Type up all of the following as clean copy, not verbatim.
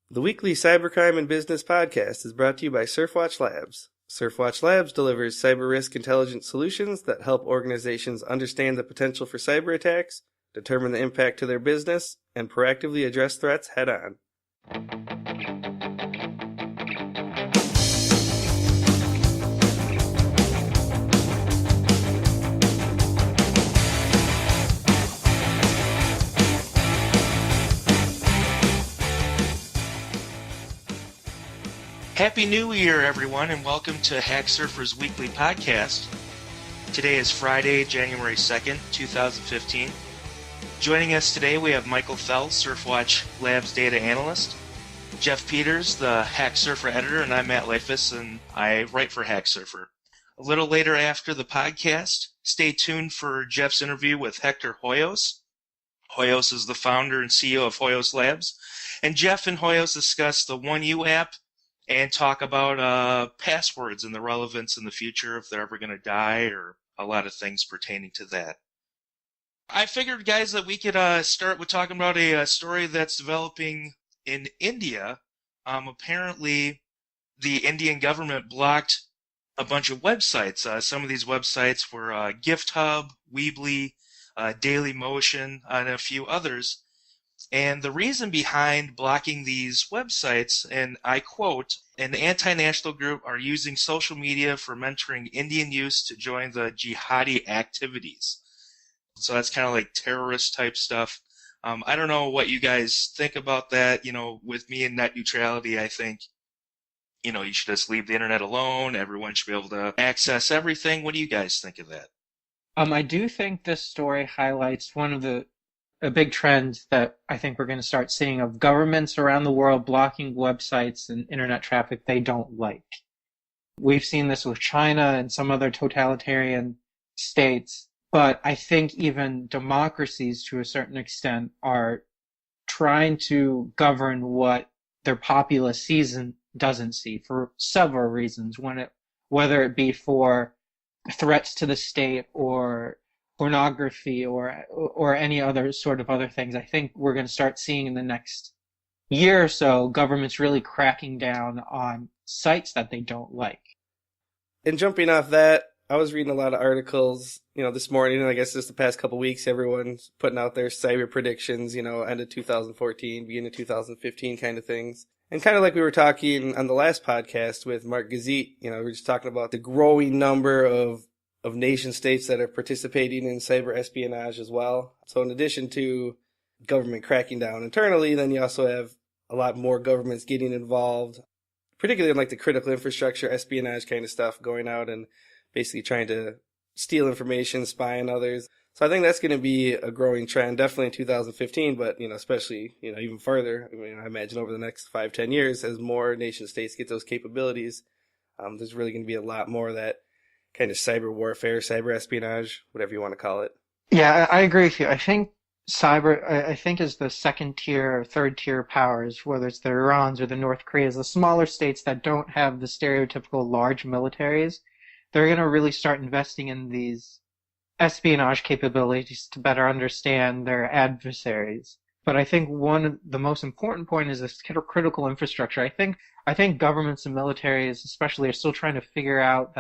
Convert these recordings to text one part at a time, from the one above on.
The weekly Cybercrime and Business Podcast is brought to you by Hoyos Labs. Hoyos Labs delivers cyber risk intelligence solutions that help organizations understand the potential for cyber attacks, determine the impact to their business, and proactively address threats head-on. Happy New Year, everyone, and welcome to HackSurfer's weekly podcast. Today is Friday, January 2nd, 2015. Joining us today, we have Michael Fell, Surfwatch Labs data analyst, Jeff Peters, the HackSurfer editor, and I'm Matt Leifus, and I write for HackSurfer. A little later after the podcast, stay tuned for Jeff's interview with Hector Hoyos. Hoyos is the founder and CEO of Hoyos Labs, and Jeff and Hoyos discuss the 1U app and talk about passwords and the relevance in the future if they're ever going to die, or a lot of things pertaining to that. I figured, guys, that we could start with talking about a story that's developing in India. Apparently, the Indian government blocked a bunch of websites. Some of these websites were GiftHub, Weebly, Dailymotion, and a few others. And the reason behind blocking these websites, and I quote, "An anti-national group are using social media for mentoring Indian youth to join the jihadi activities." So that's kind of like terrorist type stuff. I don't know what you guys think about that. You know, with me and net neutrality, I think, you should just leave the internet alone. Everyone should be able to access everything. What do you guys think of that? I do think this story highlights one of a big trend that I think we're going to start seeing of governments around the world blocking websites and internet traffic they don't like. We've seen this with China and some other totalitarian states, but I think even democracies to a certain extent are trying to govern what their populace sees and doesn't see for several reasons, whether it be for threats to the state or pornography or any other sort of other things. I think we're going to start seeing in the next year or so governments really cracking down on sites that they don't like. And jumping off that, I was reading a lot of articles, this morning, and I guess just the past couple weeks, everyone's putting out their cyber predictions, end of 2014, beginning of 2015 kind of things. And kind of like we were talking on the last podcast with Mark Gazit, we were just talking about the growing number of nation states that are participating in cyber-espionage as well. So in addition to government cracking down internally, then you also have a lot more governments getting involved, particularly in like the critical infrastructure, espionage kind of stuff, going out and basically trying to steal information, spy on others. So I think that's going to be a growing trend, definitely in 2015, but, especially, even further. I imagine over the next 5-10 years, as more nation states get those capabilities, there's really going to be a lot more of that kind of cyber warfare, cyber espionage, whatever you want to call it. Yeah, I agree with you. I think I think is the second tier or third tier powers, whether it's the Irans or the North Koreas, the smaller states that don't have the stereotypical large militaries, they're going to really start investing in these espionage capabilities to better understand their adversaries. But I think the most important point is this critical infrastructure. I think governments and militaries especially are still trying to figure out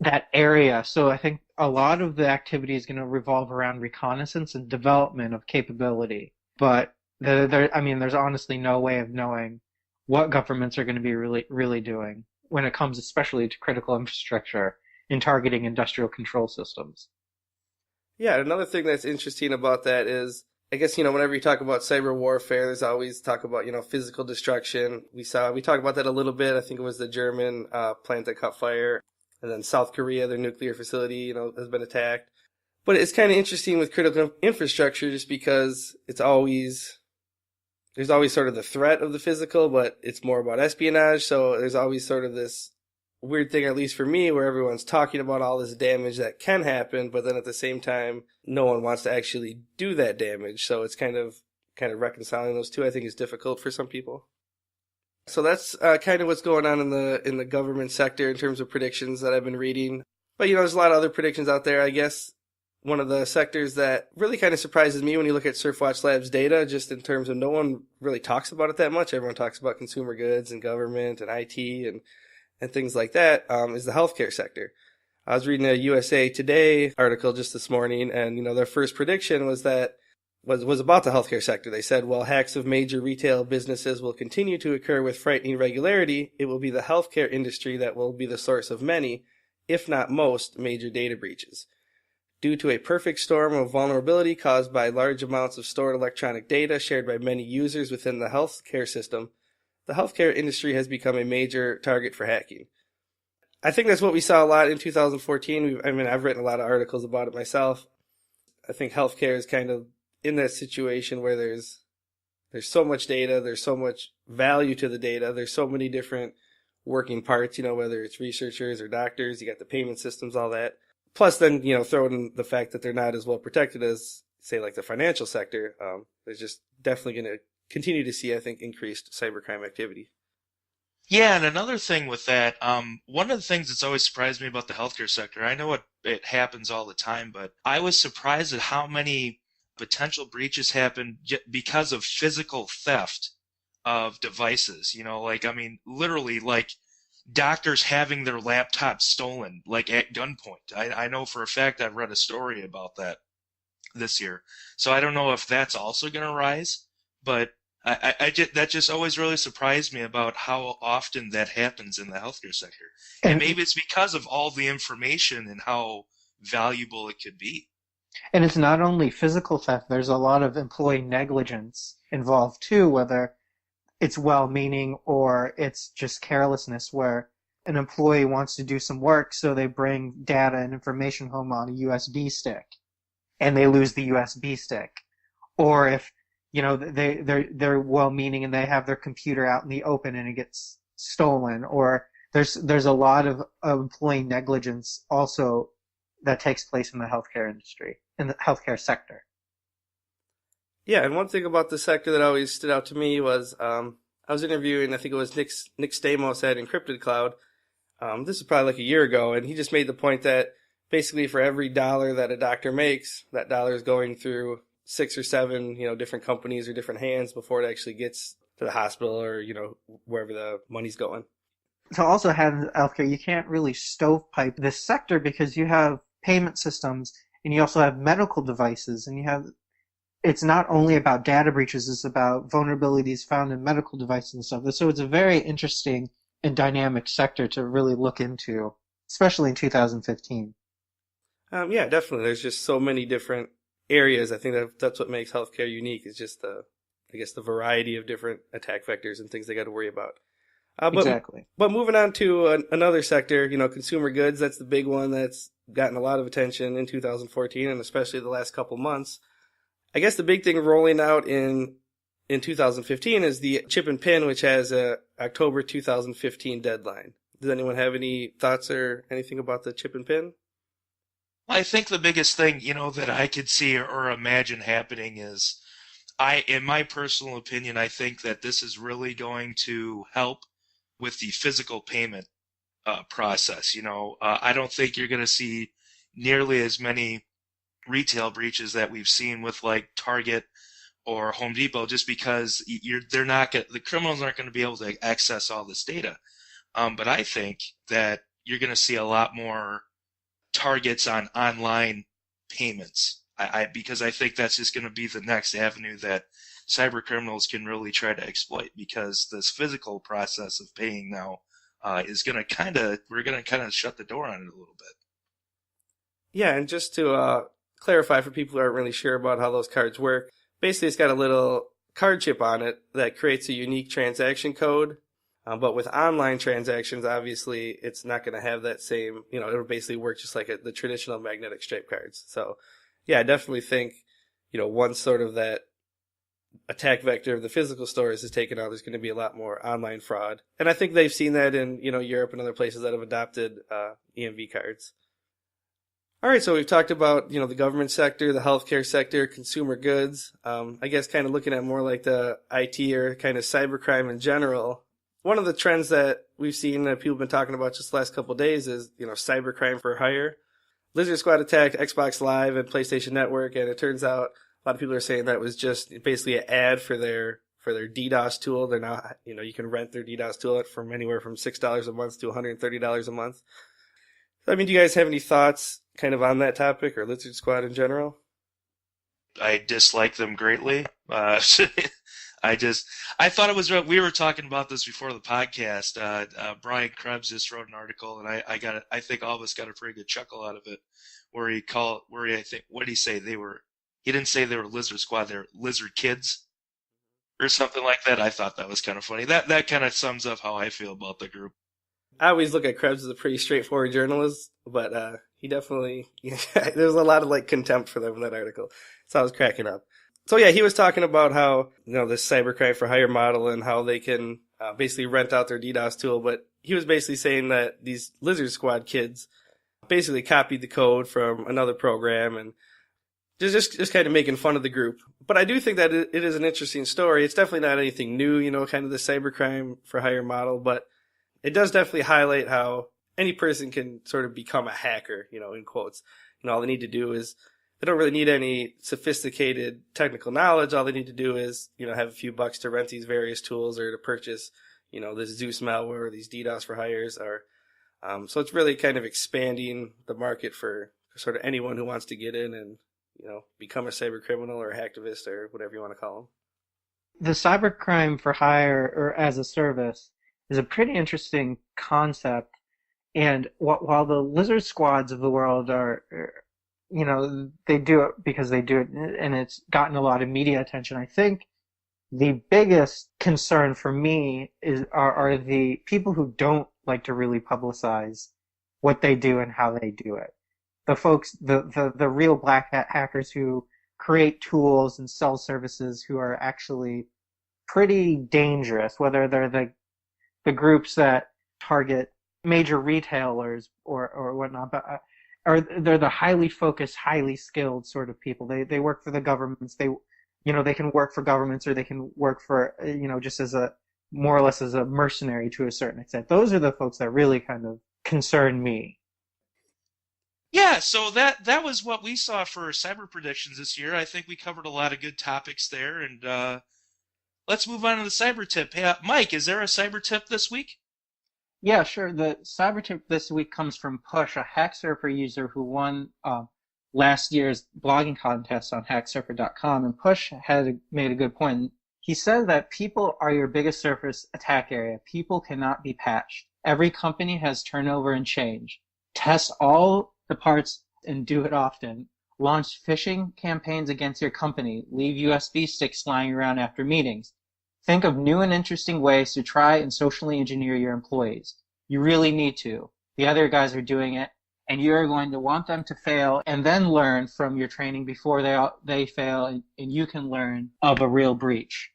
that area. So I think a lot of the activity is going to revolve around reconnaissance and development of capability. But there's honestly no way of knowing what governments are going to be really doing when it comes especially to critical infrastructure in targeting industrial control systems. Yeah, another thing that's interesting about that is, I guess, whenever you talk about cyber warfare, there's always talk about, physical destruction. We talked about that a little bit. I think it was the German plant that caught fire. And then South Korea, their nuclear facility, has been attacked. But it's kind of interesting with critical infrastructure just because there's always sort of the threat of the physical, but it's more about espionage. So there's always sort of this weird thing, at least for me, where everyone's talking about all this damage that can happen, but then at the same time, no one wants to actually do that damage. So it's kind of reconciling those two, I think, is difficult for some people. So that's kind of what's going on in the government sector in terms of predictions that I've been reading. But, there's a lot of other predictions out there. I guess one of the sectors that really kind of surprises me when you look at Hoyos Labs data, just in terms of no one really talks about it that much. Everyone talks about consumer goods and government and IT and things like that, is the healthcare sector. I was reading a USA Today article just this morning, and, their first prediction was that was about the healthcare sector. They said, while hacks of major retail businesses will continue to occur with frightening regularity, it will be the healthcare industry that will be the source of many, if not most, major data breaches. Due to a perfect storm of vulnerability caused by large amounts of stored electronic data shared by many users within the healthcare system, the healthcare industry has become a major target for hacking. I think that's what we saw a lot in 2014. I've written a lot of articles about it myself. I think healthcare is kind of in that situation where there's so much data, there's so much value to the data, there's so many different working parts, whether it's researchers or doctors, you got the payment systems, all that. Plus then, throw in the fact that they're not as well protected as, say, like the financial sector. There's just definitely going to continue to see, I think, increased cybercrime activity. Yeah, and another thing with that, one of the things that's always surprised me about the healthcare sector, I know it happens all the time, but I was surprised at how many potential breaches happen because of physical theft of devices. Literally, like doctors having their laptops stolen, like at gunpoint. I know for a fact I've read a story about that this year. So I don't know if that's also going to rise, but that just always really surprised me about how often that happens in the healthcare sector. And maybe it's because of all the information and how valuable it could be. And it's not only physical theft, there's a lot of employee negligence involved too, whether it's well-meaning or it's just carelessness, where an employee wants to do some work, so they bring data and information home on a USB stick, and they lose the USB stick. Or if they're well-meaning and they have their computer out in the open and it gets stolen, or there's a lot of employee negligence also that takes place in the healthcare industry, in the healthcare sector. Yeah, and one thing about the sector that always stood out to me was I was interviewing, I think it was Nick Stamos at Encrypted Cloud. This is probably like a year ago, and he just made the point that basically for every dollar that a doctor makes, that dollar is going through 6 or 7, different companies or different hands before it actually gets to the hospital or, wherever the money's going. To also have healthcare, you can't really stovepipe this sector because you have payment systems and you also have medical devices, and it's not only about data breaches, it's about vulnerabilities found in medical devices and stuff. So it's a very interesting and dynamic sector to really look into, especially in 2015. Yeah, definitely. There's just so many different areas. I think that's what makes healthcare unique, is just the variety of different attack vectors and things they got to worry about. Exactly. But moving on to another sector, consumer goods, that's the big one that's gotten a lot of attention in 2014 and especially the last couple months. I guess the big thing rolling out in 2015 is the chip and pin, which has a October 2015 deadline. Does anyone have any thoughts or anything about the chip and pin? I think the biggest thing, that I could see or imagine happening is, in my personal opinion, I think that this is really going to help with the physical payment process. I don't think you're going to see nearly as many retail breaches that we've seen with like Target or Home Depot, just because the criminals aren't going to be able to access all this data. But I think that you're going to see a lot more targets on online payments. Because I think that's just going to be the next avenue that cyber criminals can really try to exploit, because this physical process of paying now is going to we're going to kind of shut the door on it a little bit. Yeah, and just to clarify for people who aren't really sure about how those cards work, basically it's got a little card chip on it that creates a unique transaction code. But with online transactions, obviously, it's not going to have that same, it'll basically work just like the traditional magnetic stripe cards. So, yeah, I definitely think, once sort of that attack vector of the physical stores is taken out, there's going to be a lot more online fraud. And I think they've seen that in, Europe and other places that have adopted EMV cards. All right, so we've talked about, the government sector, the healthcare sector, consumer goods. I guess kind of looking at more like the IT or kind of cybercrime in general. One of the trends that we've seen that people have been talking about just the last couple of days is, cybercrime for hire. Lizard Squad attacked Xbox Live and PlayStation Network, and it turns out a lot of people are saying that was just basically an ad for their DDoS tool. They're now, you can rent their DDoS tool from anywhere from $6 a month to $130 a month. I mean, do you guys have any thoughts kind of on that topic or Lizard Squad in general? I dislike them greatly. I thought it was, we were talking about this before the podcast. Brian Krebs just wrote an article, and I think all of us got a pretty good chuckle out of it, what did he say? He didn't say they were Lizard Squad, they were Lizard Kids or something like that. I thought that was kind of funny. That kind of sums up how I feel about the group. I always look at Krebs as a pretty straightforward journalist, but he definitely, there's a lot of contempt for them in that article. So I was cracking up. So yeah, he was talking about how, this cybercrime for hire model and how they can basically rent out their DDoS tool. But he was basically saying that these Lizard Squad kids basically copied the code from another program and just kind of making fun of the group. But I do think that it is an interesting story. It's definitely not anything new, kind of the cybercrime for hire model, but it does definitely highlight how any person can sort of become a hacker, in quotes. All they need to do is, they don't really need any sophisticated technical knowledge. All they need to do is, have a few bucks to rent these various tools or to purchase, this Zeus malware or these DDoS for hires. So it's really kind of expanding the market for sort of anyone who wants to get in and, become a cyber criminal or a hacktivist or whatever you want to call them. The cybercrime for hire or as a service is a pretty interesting concept. And while the Lizard Squads of the world are, they do it because they do it and it's gotten a lot of media attention, I think the biggest concern for me are the people who don't like to really publicize what they do and how they do it. The folks, the real black hat hackers who create tools and sell services who are actually pretty dangerous, whether they're the groups that target major retailers or whatnot, but they're the highly focused, highly skilled sort of people. They work for the governments. They can work for governments or they can work for, just as more or less as a mercenary to a certain extent. Those are the folks that really kind of concern me. Yeah, so that was what we saw for cyber predictions this year. I think we covered a lot of good topics there, and let's move on to the cyber tip. Hey, Mike, is there a cyber tip this week? Yeah, sure. The cyber tip this week comes from Push, a HackSurfer user who won last year's blogging contest on HackSurfer.com. And Push had made a good point. He said that people are your biggest surface attack area. People cannot be patched. Every company has turnover and change. Test all the parts and do it often. Launch phishing campaigns against your company. Leave USB sticks lying around after meetings. Think of new and interesting ways to try and socially engineer your employees. You really need to. The other guys are doing it, and you're going to want them to fail and then learn from your training before they fail, and you can learn of a real breach.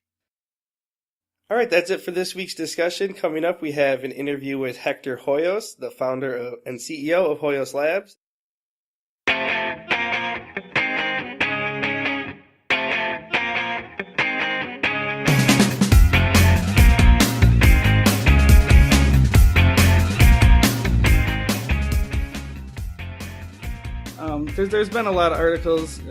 All right, that's it for this week's discussion. Coming up, we have an interview with Hector Hoyos, the founder and CEO of Hoyos Labs. There's been a lot of articles,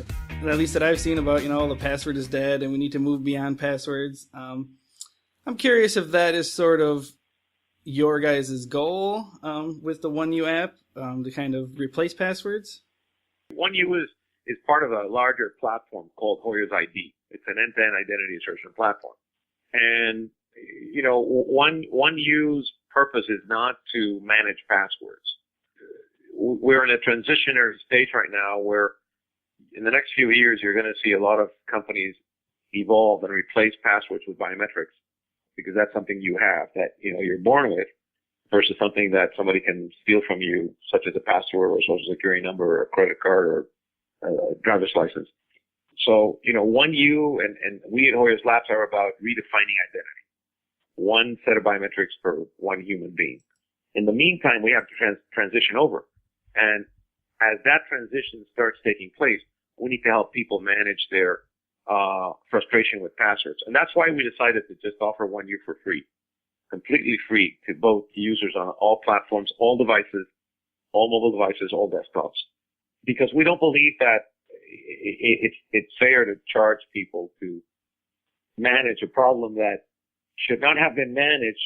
at least that I've seen, about, the password is dead and we need to move beyond passwords. I'm curious if that is sort of your guys' goal with the OneU app to kind of replace passwords. OneU is part of a larger platform called Hoyos ID. It's an end-to-end identity assertion platform. And, OneU's purpose is not to manage passwords. We're in a transitionary stage right now where in the next few years you're going to see a lot of companies evolve and replace passwords with biometrics, because that's something you have that, you're born with, versus something that somebody can steal from you, such as a password or social security number or a credit card or a driver's license. So, OneU and we at Hoyos Labs are about redefining identity. One set of biometrics for one human being. In the meantime, we have to transition over. And as that transition starts taking place, we need to help people manage their frustration with passwords. And that's why we decided to just offer OneU for free, completely free to both users on all platforms, all devices, all mobile devices, all desktops. because we don't believe that it's fair to charge people to manage a problem that should not have been managed,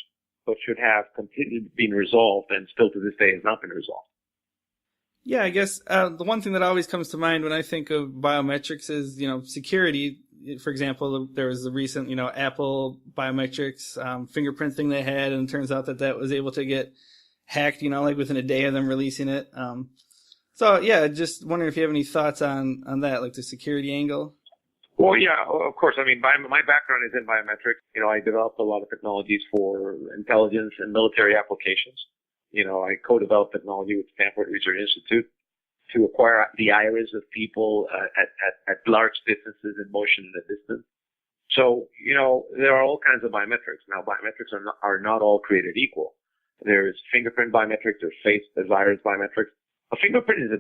but should have completely been resolved, and still to this day has not been resolved. Yeah, I guess the one thing that always comes to mind when I think of biometrics is, security. For example, there was the recent, Apple biometrics fingerprint thing they had, and it turns out that was able to get hacked, like within a day of them releasing it. So yeah, just wondering if you have any thoughts on that, like the security angle. Well, yeah, of course. I mean, my background is in biometrics. I developed a lot of technologies for intelligence and military applications. I co-developed technology with Stanford Research Institute to acquire the iris of people at large distances in motion in a distance. So, there are all kinds of biometrics. Now, biometrics are not all created equal. There's fingerprint biometrics, there's iris biometrics. A fingerprint is a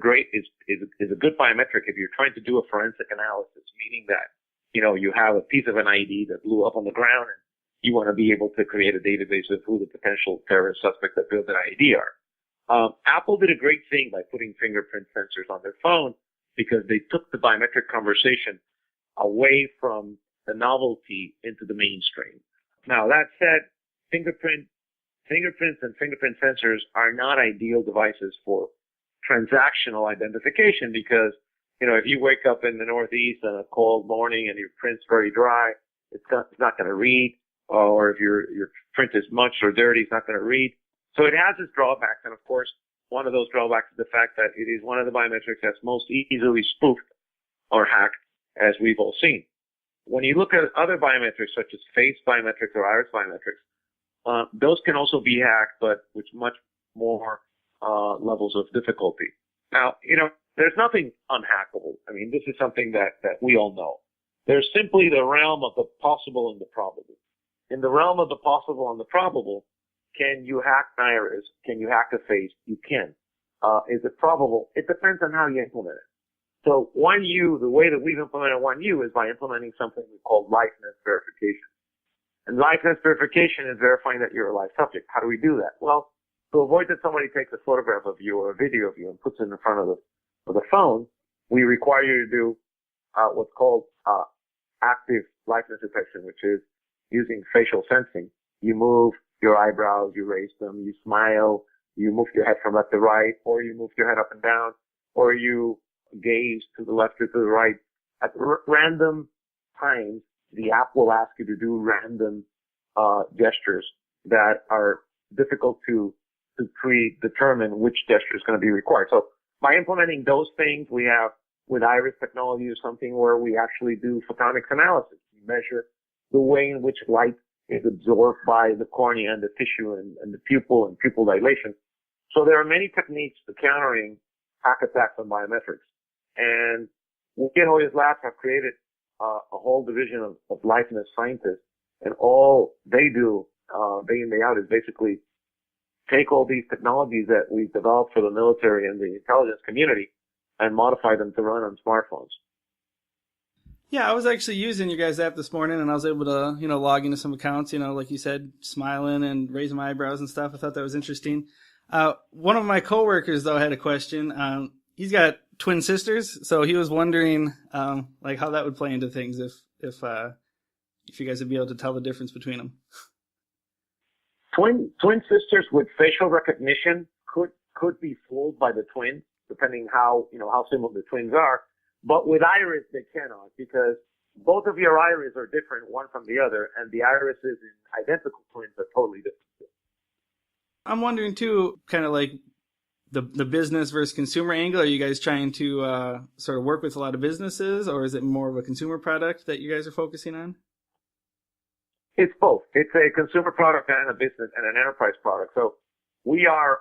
good biometric if you're trying to do a forensic analysis, meaning that, you have a piece of an ID that blew up on the ground and you want to be able to create a database of who the potential terrorist suspects that built that ID are. Apple did a great thing by putting fingerprint sensors on their phone because they took the biometric conversation away from the novelty into the mainstream. Now, that said, fingerprints and fingerprint sensors are not ideal devices for transactional identification because, if you wake up in the Northeast on a cold morning and your print's very dry, it's not going to read. Or if your print is munched or dirty, it's not going to read. So it has its drawbacks. And of course, one of those drawbacks is the fact that it is one of the biometrics that's most easily spoofed or hacked, as we've all seen. When you look at other biometrics, such as face biometrics or iris biometrics, those can also be hacked, but with much more levels of difficulty. Now, there's nothing unhackable. I mean, this is something that we all know. There's simply the realm of the possible and the probable. In the realm of the possible and the probable, can you hack an iris? Can you hack a face? You can. Is it probable? It depends on how you implement it. So 1U, the way that we've implemented 1U is by implementing something we call liveness verification. And liveness verification is verifying that you're a live subject. How do we do that? Well, to avoid that somebody takes a photograph of you or a video of you and puts it in front of the phone, we require you to do what's called active liveness detection, which is using facial sensing. You move your eyebrows, you raise them, you smile, you move your head from left to right, or you move your head up and down, or you gaze to the left or to the right. At random times, the app will ask you to do random gestures that are difficult to predetermine which gesture is going to be required. So by implementing those things, we have with iris technology or something where we actually do photonics analysis. We measure the way in which light is absorbed by the cornea and the tissue and the pupil and pupil dilation. So there are many techniques to countering hack attacks on biometrics. And we at Hoyos Labs have created a whole division of liveness scientists, and all they do day in, day out is basically take all these technologies that we've developed for the military and the intelligence community and modify them to run on smartphones. Yeah, I was actually using your guys' app this morning, and I was able to, log into some accounts, like you said, smiling and raising my eyebrows and stuff. I thought that was interesting. One of my coworkers, though, had a question. He's got twin sisters, so he was wondering, how that would play into things if you guys would be able to tell the difference between them. Twin sisters with facial recognition could be fooled by the twins, depending how similar the twins are. But with iris, they cannot, because both of your iris are different, one from the other, and the irises in identical twins are totally different. I'm wondering, too, kind of like the business versus consumer angle. Are you guys trying to sort of work with a lot of businesses, or is it more of a consumer product that you guys are focusing on? It's both. It's a consumer product and a business and an enterprise product. So we are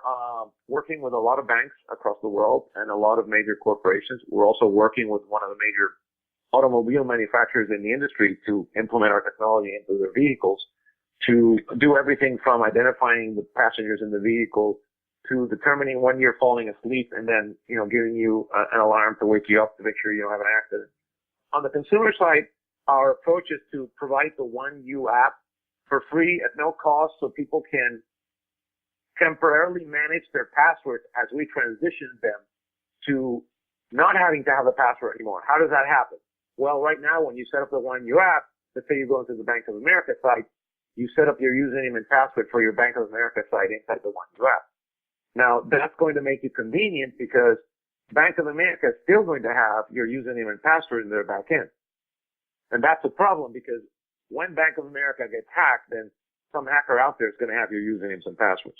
working with a lot of banks across the world and a lot of major corporations. We're also working with one of the major automobile manufacturers in the industry to implement our technology into their vehicles, to do everything from identifying the passengers in the vehicle to determining when you're falling asleep and then, giving you an alarm to wake you up to make sure you don't have an accident. On the consumer side, our approach is to provide the 1U app for free at no cost so people can temporarily manage their passwords as we transition them to not having to have a password anymore. How does that happen? Well, right now, when you set up the One U app, let's say you go into the Bank of America site, you set up your username and password for your Bank of America site inside the One U app. Now, that's going to make it convenient because Bank of America is still going to have your username and password in their back end. And that's a problem because when Bank of America gets hacked, then some hacker out there is going to have your usernames and passwords.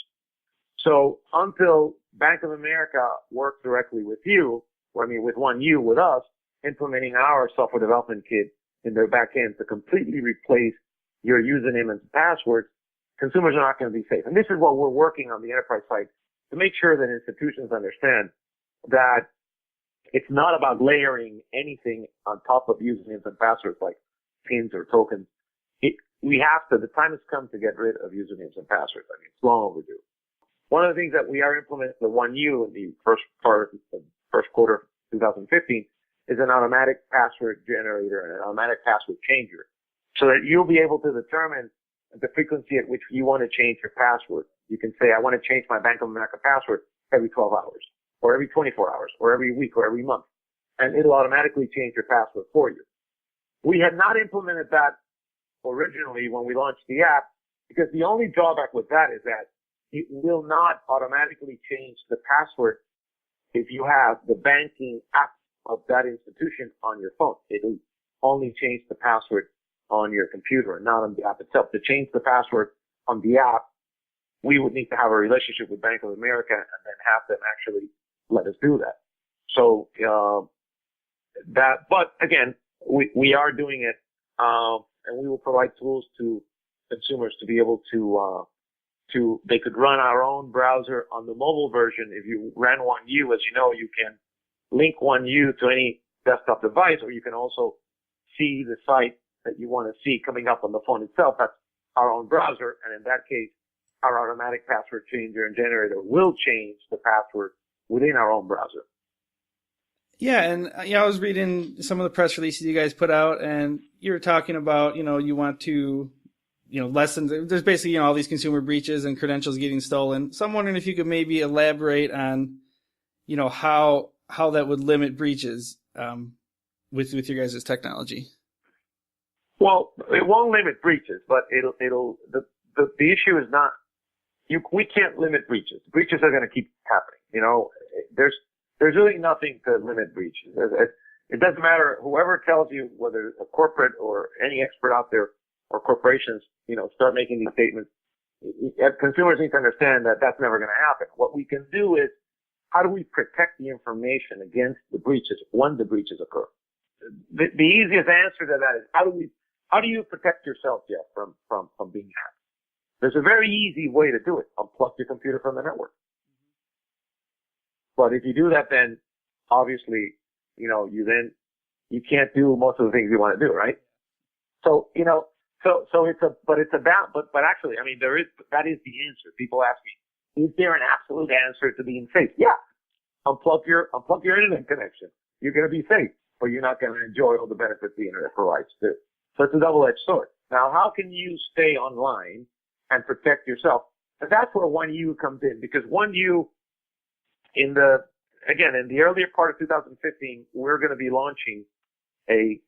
So until Bank of America works directly with you, or I mean with OneU, with us, implementing our software development kit in their back end to completely replace your username and passwords, consumers are not going to be safe. And this is what we're working on the enterprise side to make sure that institutions understand that it's not about layering anything on top of usernames and passwords like pins or tokens. The time has come to get rid of usernames and passwords. I mean, it's long overdue. One of the things that we are implementing the OneU in the first quarter of 2015 is an automatic password generator and an automatic password changer so that you'll be able to determine the frequency at which you want to change your password. You can say, I want to change my Bank of America password every 12 hours or every 24 hours or every week or every month. And it'll automatically change your password for you. We had not implemented that originally when we launched the app because the only drawback with that is that it will not automatically change the password if you have the banking app of that institution on your phone. It'll only change the password on your computer and not on the app itself. To change the password on the app, we would need to have a relationship with Bank of America and then have them actually let us do that. So, but again, we are doing it, and we will provide tools to consumers to be able to they could run our own browser on the mobile version. If you ran OneU, as you know, you can link OneU to any desktop device, or you can also see the site that you want to see coming up on the phone itself. That's our own browser. And in that case, our automatic password changer and generator will change the password within our own browser. Yeah, and I was reading some of the press releases you guys put out, and you were talking about, you want to, lessen. There's basically, all these consumer breaches and credentials getting stolen. So I'm wondering if you could maybe elaborate on, how that would limit breaches with your guys' technology. Well, it won't limit breaches, but the issue is not. We can't limit breaches. Breaches are going to keep happening. There's really nothing to limit breaches. It doesn't matter. Whoever tells you, whether it's a corporate or any expert out there or corporations, start making these statements. Consumers need to understand that that's never going to happen. What we can do is, how do we protect the information against the breaches when the breaches occur? The easiest answer to that is, how do you protect yourself, Jeff, from being hacked? There's a very easy way to do it. Unplug your computer from the network. But if you do that, then obviously, you can't do most of the things you want to do, right? So, but actually, I mean, that is the answer. People ask me, is there an absolute answer to being safe? Yeah. Unplug your internet connection. You're going to be safe, but you're not going to enjoy all the benefits the internet provides too. So it's a double-edged sword. Now, how can you stay online and protect yourself? And that's where OneU comes in, because OneU, in the earlier part of 2015, we're going to be launching and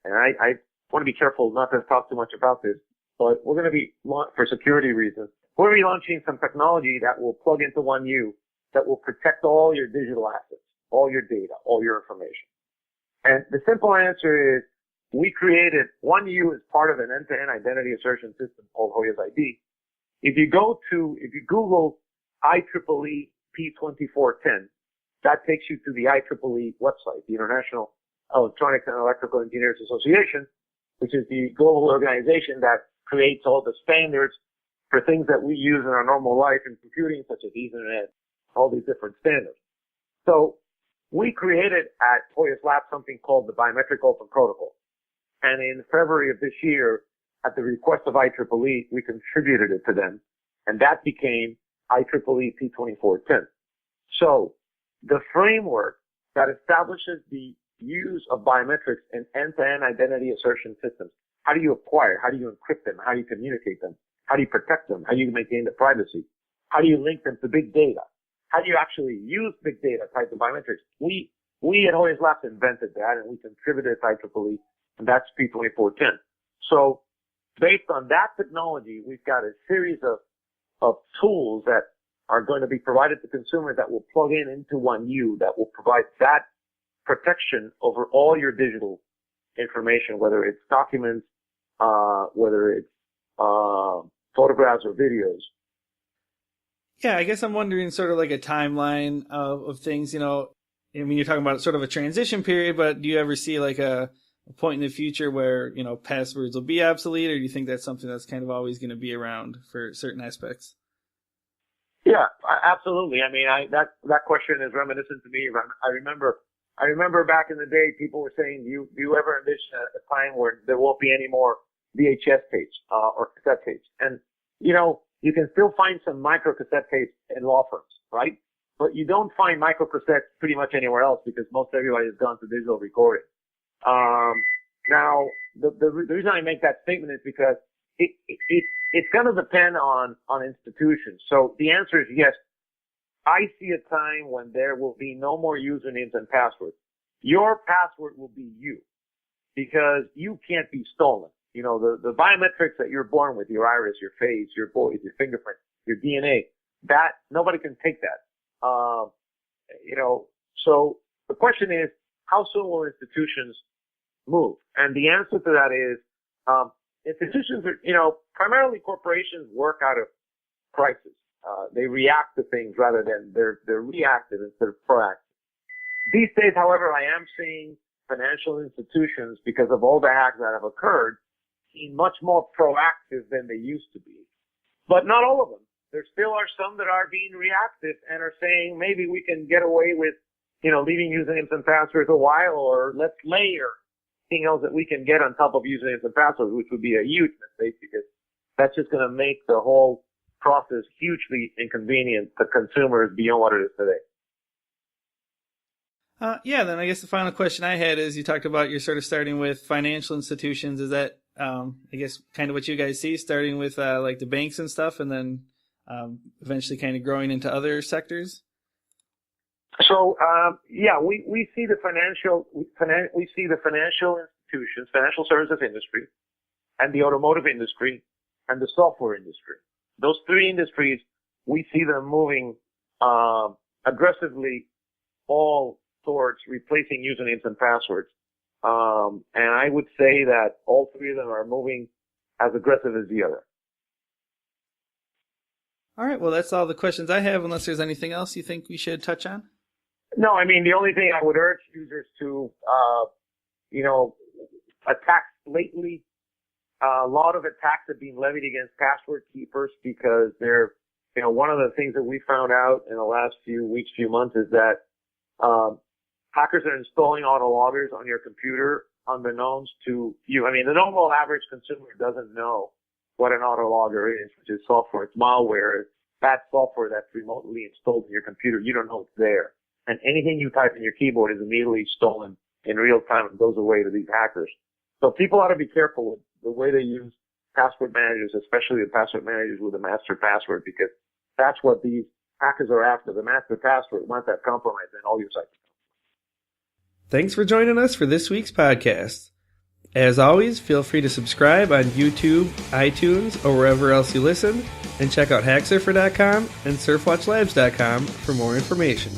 I want to be careful not to talk too much about this, but we're going to be, for security reasons, we're going to be launching some technology that will plug into OneU that will protect all your digital assets, all your data, all your information. And the simple answer is, we created OneU as part of an end-to-end identity assertion system called Hoyos ID. If you Google IEEE P2410, that takes you to the IEEE website, the International Electronics and Electrical Engineers Association, which is the global organization that creates all the standards for things that we use in our normal life in computing, such as Ethernet, all these different standards. So we created at Hoyos Labs something called the Biometric Open Protocol. And in February of this year, at the request of IEEE, we contributed it to them, and that became IEEE P2410. So the framework that establishes the use of biometrics in end-to-end identity assertion systems. How do you acquire? How do you encrypt them? How do you communicate them? How do you protect them? How do you maintain the privacy? How do you link them to big data? How do you actually use big data tied to biometrics? We We at Hoyos Labs invented that, and we contributed to IEEE, and that's P2410. So based on that technology, we've got a series of tools that are going to be provided to consumers that will plug into 1U, that will provide that protection over all your digital information, whether it's documents, whether it's photographs or videos. Yeah, I guess I'm wondering sort of like a timeline of things, I mean, you're talking about sort of a transition period, but do you ever see like a point in the future where, passwords will be obsolete, or do you think that's something that's kind of always going to be around for certain aspects? Yeah, absolutely. I mean, that question is reminiscent to me. I remember back in the day, people were saying, do you ever envision a time where there won't be any more VHS tapes, or cassette tapes? And, you can still find some micro cassette tapes in law firms, right? But you don't find micro cassettes pretty much anywhere else because most everybody has gone to digital recording. Now, the reason I make that statement is because it's going to depend on institutions. So the answer is yes. I see a time when there will be no more usernames and passwords. Your password will be you, because you can't be stolen. The biometrics that you're born with, your iris, your face, your voice, your fingerprint, your DNA, that nobody can take that. So the question is, how soon will institutions move? And the answer to that is, institutions are, primarily corporations work out of crisis. They react to things rather than they're reactive instead of proactive. These days, however, I am seeing financial institutions, because of all the hacks that have occurred, being much more proactive than they used to be. But not all of them. There still are some that are being reactive and are saying maybe we can get away with, leaving usernames and passwords a while, or let's layer anything else that we can get on top of usernames and passwords, which would be a huge mistake, because that's just going to make the whole process hugely inconvenient to consumers beyond what it is today. Then I guess the final question I had is, you talked about you're sort of starting with financial institutions. Is that, I guess, kind of what you guys see, starting with like the banks and stuff, and then eventually kind of growing into other sectors? So, we see the financial institutions, financial services industry, and the automotive industry, and the software industry. Those three industries, we see them moving aggressively all towards replacing usernames and passwords. And I would say that all three of them are moving as aggressive as the other. All right. Well, that's all the questions I have, unless there's anything else you think we should touch on. No, I mean, the only thing I would urge users to, attack lately. A lot of attacks have been levied against password keepers, because they're, one of the things that we found out in the last few weeks, few months, is that hackers are installing autologgers on your computer unbeknownst to you. I mean, the normal average consumer doesn't know what an autologger is, which is software. It's malware. It's bad software that's remotely installed in your computer. You don't know it's there. And anything you type in your keyboard is immediately stolen in real time and goes away to these hackers. So people ought to be careful with the way they use password managers, especially the password managers with a master password, because that's what these hackers are after. The master password, once that's compromised, then all your sites. Thanks for joining us for this week's podcast. As always, feel free to subscribe on YouTube, iTunes, or wherever else you listen, and check out HackSurfer.com and SurfWatchLabs.com for more information.